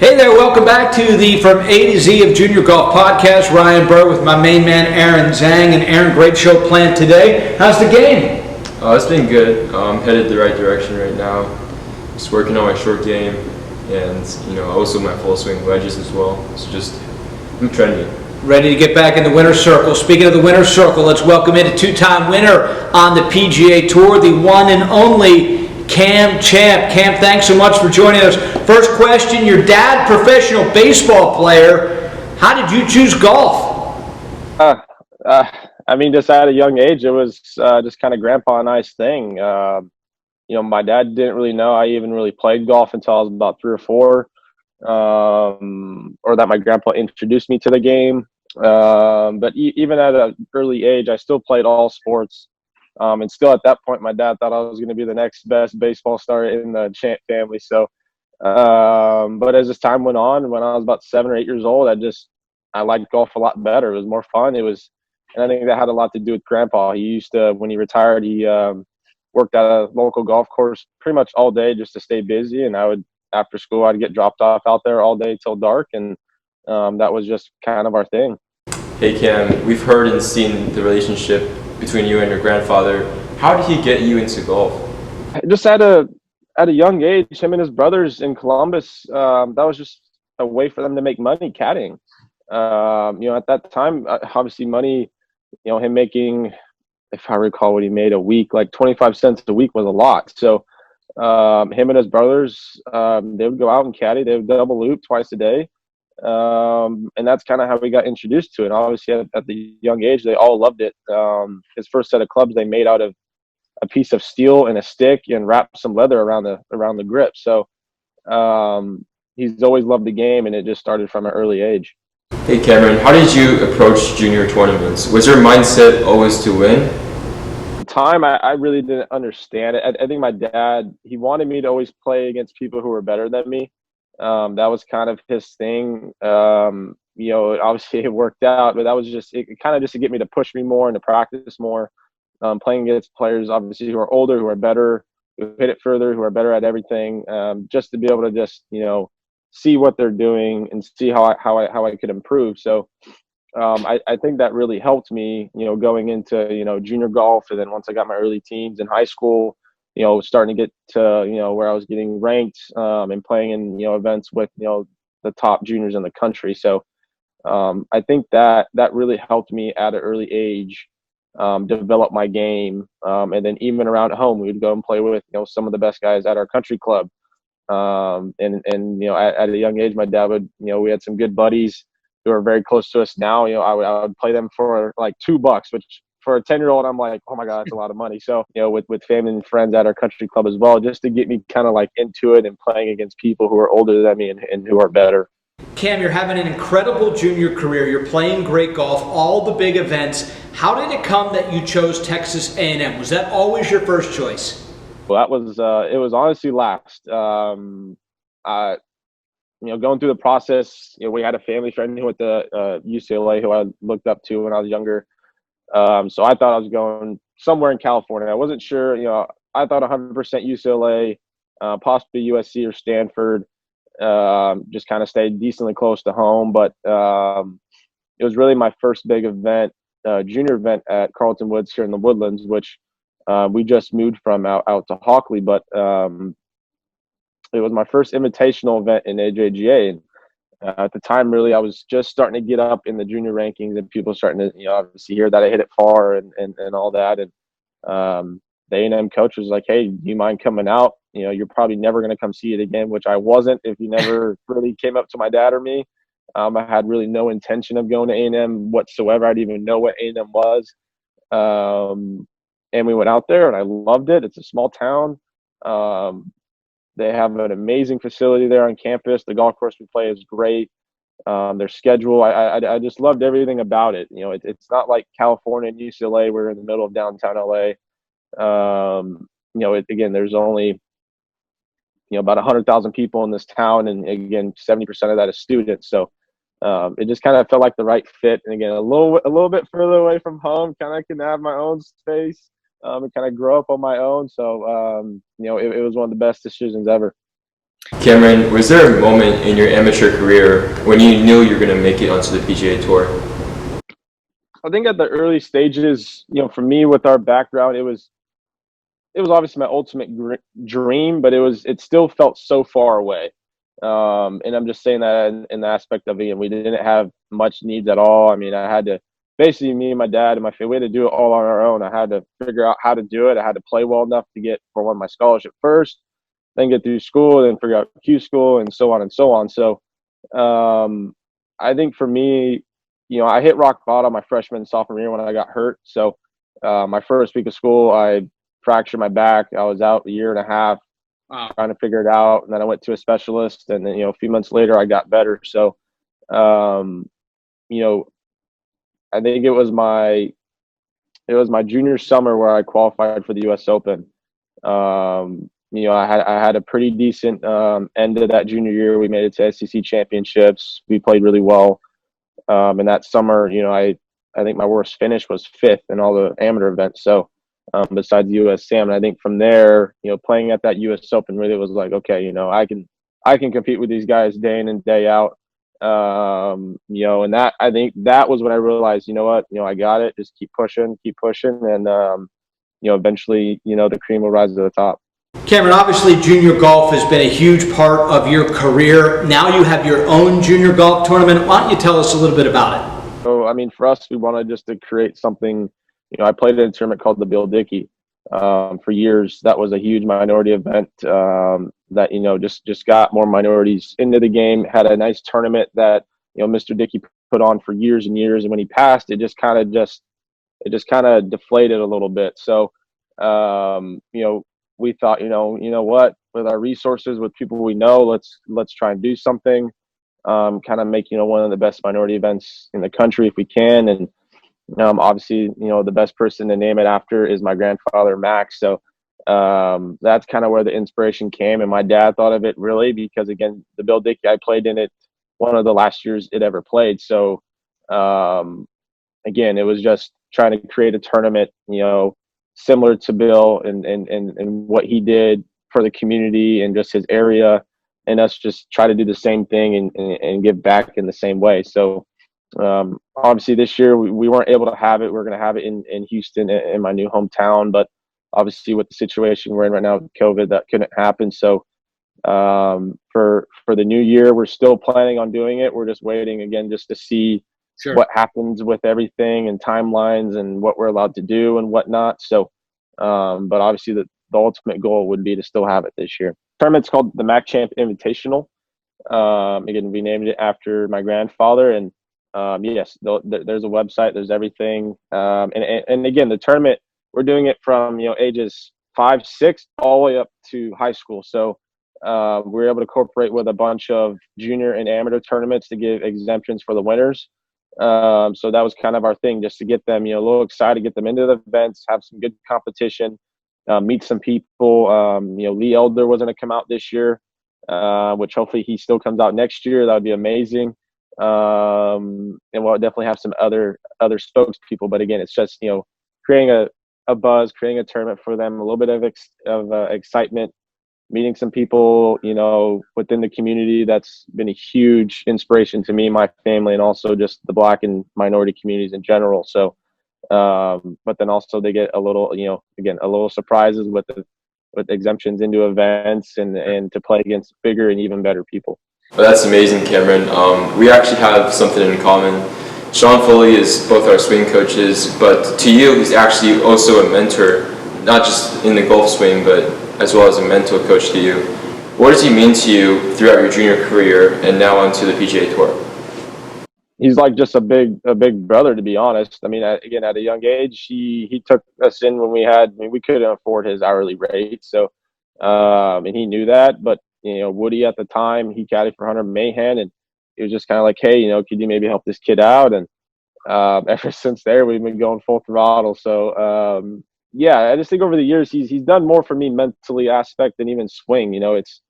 Hey there, welcome back to the From A to Z of Junior Golf podcast. Ryan Burr with my main man Aaron Zhang. And Aaron, great show planned today. How's the game? It's been good. I'm headed the right direction right now. Just working on my short game and, also my full swing wedges as well. I'm trending. Ready to get back in the winner's circle. Speaking of the winner's circle, let's welcome in a two-time winner on the PGA Tour, the one and only Cam Champ. Cam, thanks so much for joining us. First question, your dad, professional baseball player. How did you choose golf? Just at a young age, it was just kind of grandpa and I's thing. My dad didn't really know I even really played golf until I was about 3 or 4, or that my grandpa introduced me to the game. But even at an early age, I still played all sports. And still at that point, my dad thought I was going to be the next best baseball star in the Champ family. So, but as this time went on, when I was about 7 or 8 years old, I liked golf a lot better. It was more fun. And I think that had a lot to do with grandpa. He used to, when he retired, he worked at a local golf course pretty much all day just to stay busy. And after school, I'd get dropped off out there all day till dark. And that was just kind of our thing. Hey Cam, we've heard and seen the relationship between you and your grandfather. How did he get you into golf? Just at a young age, him and his brothers in Columbus, that was just a way for them to make money caddying. At that time, obviously money, him making, if I recall what he made a week, like 25 cents a week was a lot. So him and his brothers, they would go out and caddy. They would double loop twice a day. And that's kind of how we got introduced to it. Obviously, at the young age, they all loved it. His first set of clubs they made out of a piece of steel and a stick and wrapped some leather around the grip. So he's always loved the game, and it just started from an early age. Hey Cameron, how did you approach junior tournaments? Was your mindset always to win? At the time, I really didn't understand it. I think my dad, he wanted me to always play against people who were better than me. That was kind of his thing. Obviously it worked out, but that was just to get me to push me more and to practice more. Playing against players, obviously, who are older, who are better, who hit it further, who are better at everything, just to be able to see what they're doing and see how I could improve. So I think that really helped me, going into, junior golf. And then once I got my early teens in high school, starting to get to, where I was getting ranked and playing in, events with, the top juniors in the country. So I think that really helped me at an early age develop my game. And then even around home, we would go and play with, some of the best guys at our country club. At a young age, my dad would, we had some good buddies who are very close to us now. I would play them for like $2, which for a 10-year-old, I'm like, oh my God, that's a lot of money. So, with family and friends at our country club as well, just to get me kind of like into it and playing against people who are older than me and who are better. Cam, you're having an incredible junior career. You're playing great golf, all the big events. How did it come that you chose Texas A&M? Was that always your first choice? Well, it was honestly last. Going through the process, we had a family friend who went to UCLA who I looked up to when I was younger. So I thought I was going somewhere in California. I wasn't sure, I thought 100% UCLA, possibly USC or Stanford, just kind of stayed decently close to home. But it was really my first big event, junior event at Carlton Woods here in the Woodlands, which we just moved from out to Hockley. But it was my first invitational event in AJGA. And at the time, really, I was just starting to get up in the junior rankings, and people starting to, obviously hear that I hit it far and all that. And the A&M coach was like, "Hey, do you mind coming out? You're probably never going to come see it again," which I wasn't. If you never really came up to my dad or me, I had really no intention of going to A&M whatsoever. I didn't even know what A&M was. And we went out there, and I loved it. It's a small town. They have an amazing facility there on campus. The golf course we play is great. Their schedule, I just loved everything about it. It's not like California and UCLA. We're in the middle of downtown LA. Again, there's only, about 100,000 people in this town. And again, 70% of that is students. So it just kind of felt like the right fit. And again, a little bit further away from home, kind of can have my own space. And kind of grow up on my own. So, it was one of the best decisions ever. Cameron, was there a moment in your amateur career when you knew you were going to make it onto the PGA Tour? I think at the early stages, for me with our background, it was obviously my ultimate dream, but it still felt so far away. And I'm just saying that in the aspect of it, we didn't have much needs at all. I mean, I had to basically, me and my dad and my family, we had to do it all on our own. I had to figure out how to do it. I had to play well enough to get for one of my scholarship first, then get through school, then figure out Q school, and so on and so on. So I think for me, I hit rock bottom my freshman and sophomore year when I got hurt. So my first week of school, I fractured my back. I was out a year and a half. Wow. Trying to figure it out, and then I went to a specialist, and then a few months later I got better. So, um, you know, I think it was my junior summer where I qualified for the U.S. Open. I had a pretty decent end of that junior year. We made it to SEC championships. We played really well. And that summer, I think my worst finish was fifth in all the amateur events. So besides the U.S. Sam, and I think from there, playing at that U.S. Open really was like, okay, I can compete with these guys day in and day out. And that I think that was when I realized, what, I got it. Just keep pushing, and eventually, the cream will rise to the top. Cameron, obviously junior golf has been a huge part of your career. Now you have your own junior golf tournament. Why don't you tell us a little bit about it? So, I mean, for us, we wanted just to create something. I played in a tournament called the Bill Dickey for years. That was a huge minority event that just got more minorities into the game. Had a nice tournament that Mr. Dickey put on for years and years, and when he passed, it just kind of deflated a little bit. So, we thought, what, with our resources, with people we know, let's try and do something. Kind of make one of the best minority events in the country if we can, and obviously the best person to name it after is my grandfather Max. So that's kind of where the inspiration came, and my dad thought of it really because, again, the Bill Dickey, I played in it one of the last years it ever played. So again, it was just trying to create a tournament similar to Bill and what he did for the community and just his area, and us just try to do the same thing and give back in the same way. So obviously this year we weren't able to have it. We're going to have it in Houston, in my new hometown, but obviously with the situation we're in right now with COVID, that couldn't happen. So for the new year, we're still planning on doing it. We're just waiting again just to see what happens with everything and timelines and what we're allowed to do and whatnot. So but obviously the ultimate goal would be to still have it this year. Tournament's called the Mac Champ Invitational. Again, we named it after my grandfather, and yes, there's a website, there's everything. And again, the tournament, we're doing it from ages 5, 6 all the way up to high school. So we're able to cooperate with a bunch of junior and amateur tournaments to give exemptions for the winners. So that was kind of our thing, just to get them a little excited, get them into the events, have some good competition, meet some people. Lee Elder was going to come out this year, which hopefully he still comes out next year. That would be amazing. And we'll definitely have some other spokespeople. But again, it's just creating a buzz, creating a tournament for them, a little bit of excitement, meeting some people within the community. That's been a huge inspiration to me, my family, and also just the Black and minority communities in general. So but then also they get a little again, a little surprises with exemptions into events and to play against bigger and even better people. Well, that's amazing, Cameron. We actually have something in common. Sean Foley is both our swing coaches, but to you, he's actually also a mentor, not just in the golf swing, but as well as a mental coach to you. What does he mean to you throughout your junior career and now onto the PGA Tour? He's like just a big brother, to be honest. I mean, again, at a young age, he took us in when we couldn't afford his hourly rate. So, and he knew that, but Woody at the time, he caddied for Hunter Mahan, and he was just kind of like, hey, could you maybe help this kid out? And ever since there, we've been going full throttle. So, yeah, I just think over the years, he's done more for me mentally aspect than even swing. It's,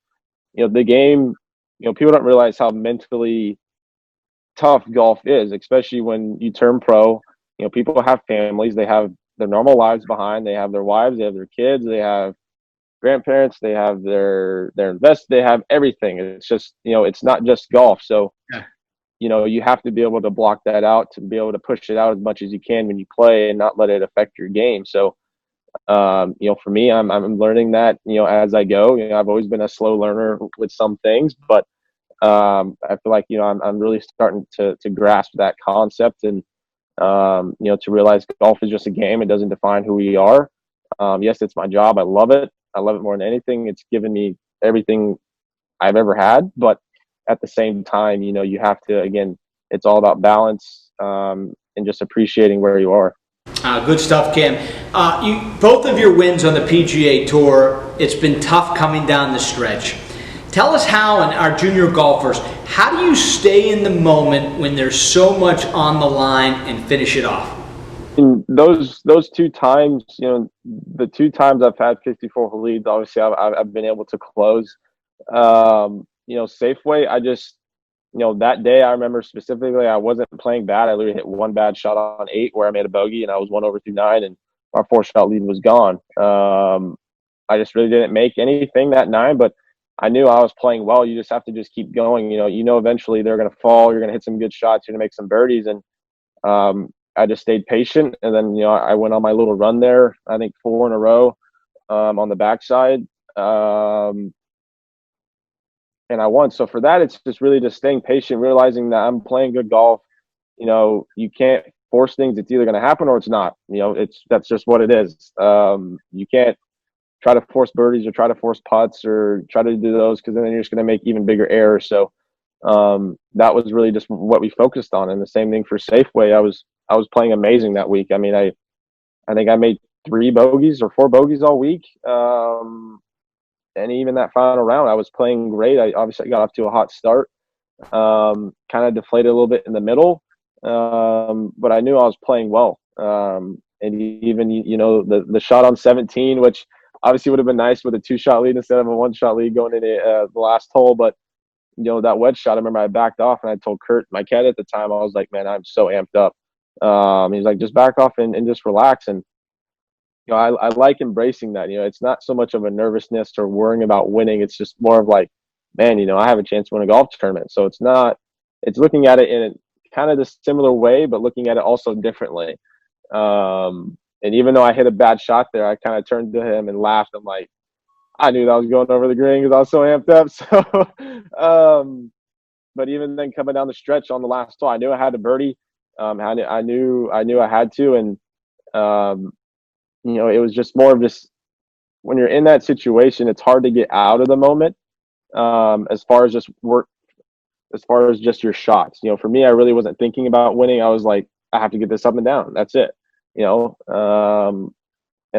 the game, people don't realize how mentally tough golf is, especially when you turn pro. People have families, they have their normal lives behind, they have their wives, they have their kids, they have grandparents, they have their invest, they have everything. It's just, it's not just golf. So, Yeah. you have to be able to block that out, to be able to push it out as much as you can when you play and not let it affect your game. So, for me, I'm learning that, as I go. I've always been a slow learner with some things, but I feel like, I'm really starting to grasp that concept and, to realize golf is just a game. It doesn't define who we are. Yes, it's my job. I love it. I love it more than anything. It's given me everything I've ever had. But at the same time, you have to, again, it's all about balance, and just appreciating where you are. Good stuff, Cam. Both of your wins on the PGA Tour, it's been tough coming down the stretch. Tell us how, and our junior golfers, how do you stay in the moment when there's so much on the line and finish it off? In those two times, the two times I've had 54 leads, obviously I've been able to close. Safeway, I just, that day I remember specifically I wasn't playing bad. I literally hit one bad shot on 8 where I made a bogey and I was 1 over through 9 and our 4-shot lead was gone. I just really didn't make anything that 9, but I knew I was playing well. You just have to just keep going. Eventually they're going to fall. You're going to hit some good shots. You're going to make some birdies. And I just stayed patient. And then, I went on my little run there, I think 4 in a row on the backside. And I won. So for that, it's just really just staying patient, realizing that I'm playing good golf. You can't force things. It's either going to happen or it's not. That's just what it is. You can't try to force birdies or try to force putts or try to do those, because then you're just going to make even bigger errors. So that was really just what we focused on. And the same thing for Safeway. I was playing amazing that week. I mean, I think I made 3 bogeys or 4 bogeys all week. And even that final round, I was playing great. I obviously got off to a hot start, kind of deflated a little bit in the middle, but I knew I was playing well. And even, the shot on 17, which obviously would have been nice with a 2-shot lead instead of a 1-shot lead going into the last hole. But, that wedge shot, I remember I backed off and I told Kurt, my cat at the time, I was like, man, I'm so amped up. He's like, just back off and just relax. And, I like embracing that. It's not so much of a nervousness or worrying about winning. It's just more of like, man, I have a chance to win a golf tournament. So it's looking at it in a kind of the similar way, but looking at it also differently. And even though I hit a bad shot there, I kind of turned to him and laughed. I'm like, I knew that was going over the green because I was so amped up. So, but even then coming down the stretch on the last hole, I knew I had a birdie. I knew I had to. And, it was just more of just when you're in that situation, it's hard to get out of the moment. As far as just work, as far as just your shots, for me, I really wasn't thinking about winning. I was like, I have to get this up and down. That's it. And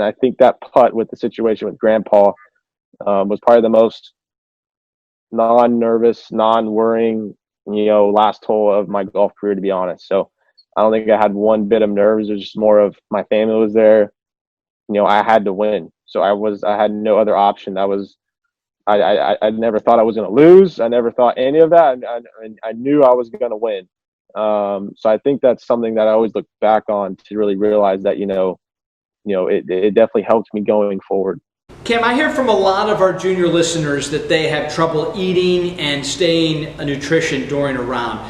I think that putt with the situation with Grandpa was probably the most non-nervous, non-worrying, last hole of my golf career, to be honest. So I don't think I had one bit of nerves. It was just more of my family was there. I had to win. So I had no other option. I never thought I was going to lose. I never thought any of that. I knew I was going to win. So I think that's something that I always look back on to really realize that, it definitely helped me going forward. Cam, I hear from a lot of our junior listeners that they have trouble eating and staying nutrition during a round.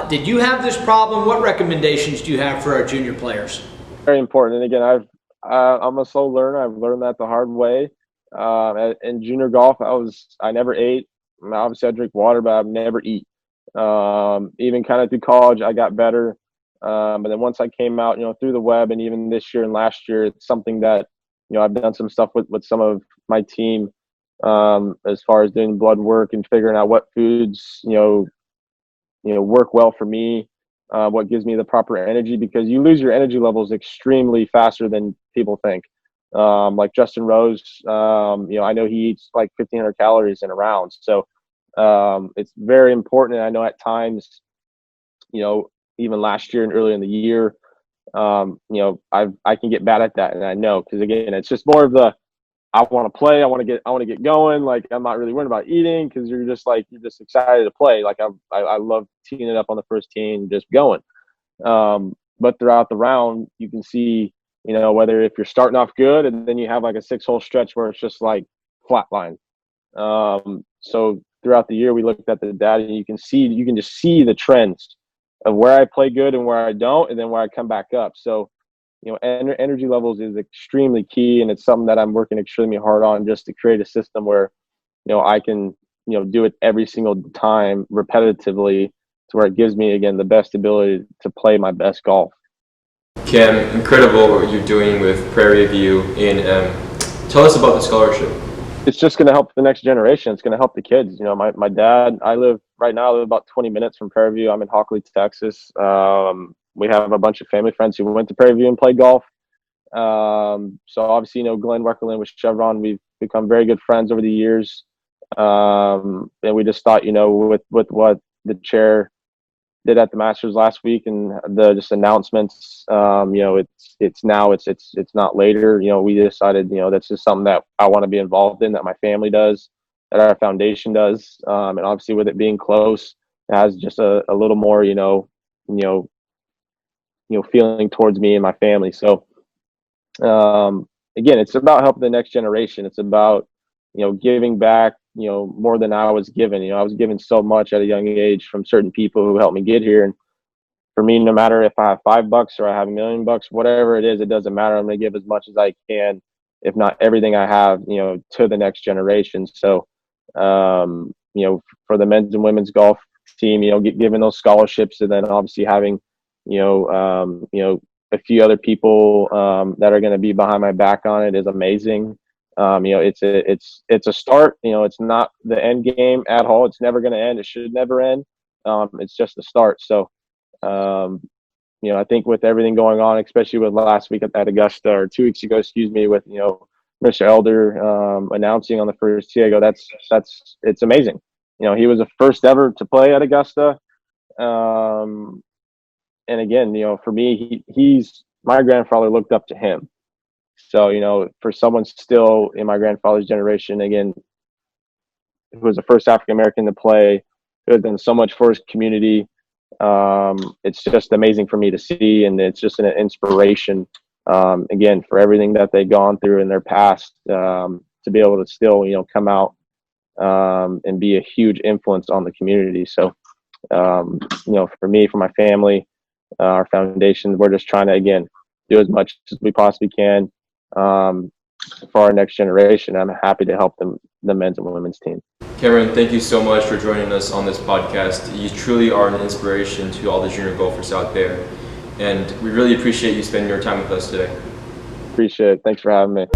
Did you have this problem? What recommendations do you have for our junior players? Very important. And again, I'm a slow learner. I've learned that the hard way. In junior golf, I never ate. Obviously, I drink water, but I've never eat. Even kind of through college, I got better. But then once I came out, through the web, and even this year and last year, it's something that I've done some stuff with some of my team, as far as doing blood work and figuring out what foods work well for me. What gives me the proper energy, because you lose your energy levels extremely faster than people think. Like Justin Rose, I know he eats like 1,500 calories in a round. So it's very important. And I know at times, even last year and earlier in the year, I can get bad at that. And I know, because again, it's just more of I want to play. I want to get going. Like, I'm not really worried about eating, because you're just excited to play. Like I love teeing it up on the first tee and just going. But throughout the round, you can see, whether if you're starting off good and then you have like a 6-hole stretch where it's just like flatlined. So throughout the year, we looked at the data, and you can just see the trends of where I play good and where I don't, and then where I come back up. So, energy levels is extremely key, and it's something that I'm working extremely hard on, just to create a system where, I can, do it every single time repetitively, to where it gives me, again, the best ability to play my best golf. Cam, incredible what you're doing with Prairie View A&M. Tell us about the scholarship. It's just going to help the next generation. It's going to help the kids. My dad, I live about 20 minutes from Prairie View. I'm in Hockley, Texas. We have a bunch of family friends who went to Prairie View and played golf. So obviously, Glenn Weckerlin with Chevron, we've become very good friends over the years. And we just thought, with what the chair did at the Masters last week, and the just announcements, it's now, it's not later. We decided, that's just something that I want to be involved in, that my family does, that our foundation does. And obviously, with it being close, it has just a little more, feeling towards me and my family. So, again, it's about helping the next generation. It's about, giving back, more than I was given. I was given so much at a young age from certain people who helped me get here. And for me, no matter if I have $5 or I have $1 million, whatever it is, it doesn't matter. I'm going to give as much as I can, if not everything I have, to the next generation. So, for the men's and women's golf team, giving those scholarships, and then obviously having, a few other people that are going to be behind my back on it is amazing. It's a start. It's not the end game at all. It's never going to end. It should never end. It's just a start. So, I think with everything going on, especially with last week at Augusta, or 2 weeks ago, with Mr. Elder announcing on the first tee, I go, it's amazing. He was the first ever to play at Augusta. And again, for me, he's my grandfather looked up to him. So, for someone still in my grandfather's generation, again, who was the first African American to play, who has done so much for his community, it's just amazing for me to see, and it's just an inspiration, again, for everything that they've gone through in their past, to be able to still, come out and be a huge influence on the community. So, for me, for my family, our foundation, we're just trying to, again, do as much as we possibly can for our next generation. I'm happy to help the men's and women's team. Cameron, thank you so much for joining us on this podcast. You truly are an inspiration to all the junior golfers out there, and we really appreciate you spending your time with us today. Appreciate it. Thanks for having me.